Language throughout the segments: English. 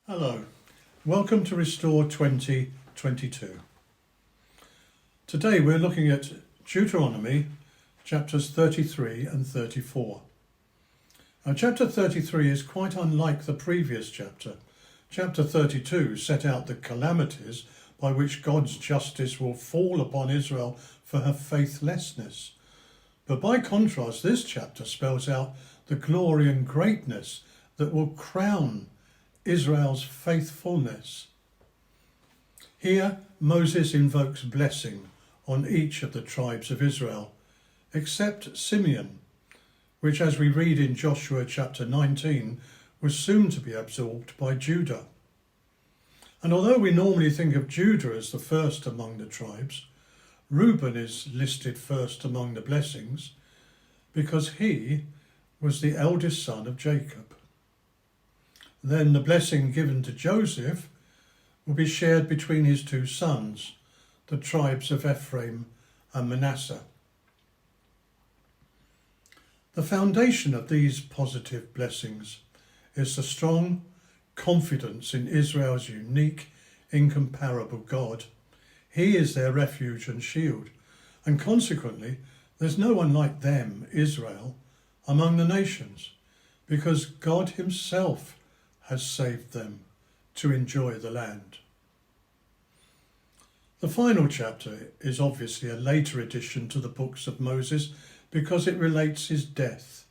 Hello, welcome to Restore 2022. Today we're looking at Deuteronomy chapters 33 and 34. Now chapter 33 is quite unlike the previous chapter. Chapter 32 set out the calamities by which God's justice will fall upon Israel for her faithlessness. But by contrast, this chapter spells out the glory and greatness that will crown Israel's faithfulness. Here Moses invokes blessing on each of the tribes of Israel, except Simeon, which, as we read in Joshua chapter 19, was soon to be absorbed by Judah. And although we normally think of Judah as the first among the tribes, Reuben is listed first among the blessings because he was the eldest son of Jacob. Then the blessing given to Joseph will be shared between his two sons, the tribes of Ephraim and Manasseh. The foundation of these positive blessings is the strong confidence in Israel's unique, incomparable God. He is their refuge and shield, and consequently there's no one like them, Israel, among the nations, because God himself has saved them to enjoy the land. The final chapter is obviously a later addition to the books of Moses because it relates his death.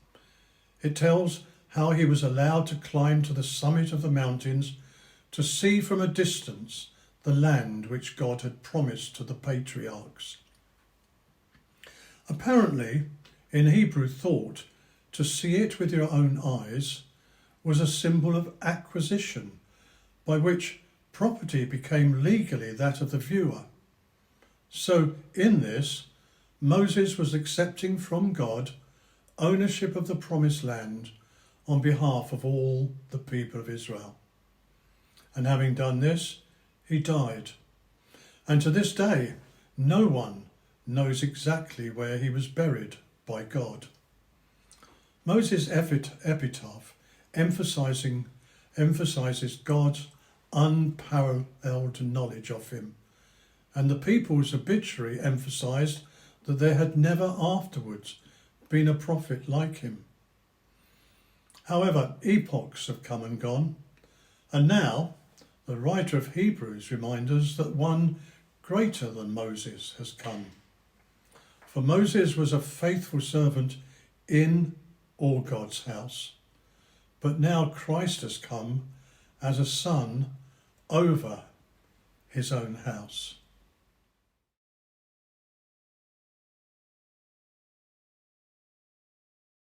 It tells how he was allowed to climb to the summit of the mountains to see from a distance the land which God had promised to the patriarchs. Apparently, in Hebrew thought, to see it with your own eyes was a symbol of acquisition, by which property became legally that of the viewer. So in this, Moses was accepting from God ownership of the promised land on behalf of all the people of Israel. And having done this, he died. And to this day, no one knows exactly where he was buried by God. Moses' epitaph emphasizes God's unparalleled knowledge of him, and the people's obituary emphasized that there had never afterwards been a prophet like him. However, epochs have come and gone, and now the writer of Hebrews reminds us that one greater than Moses has come. For Moses was a faithful servant in all God's house, but now Christ has come as a son over his own house.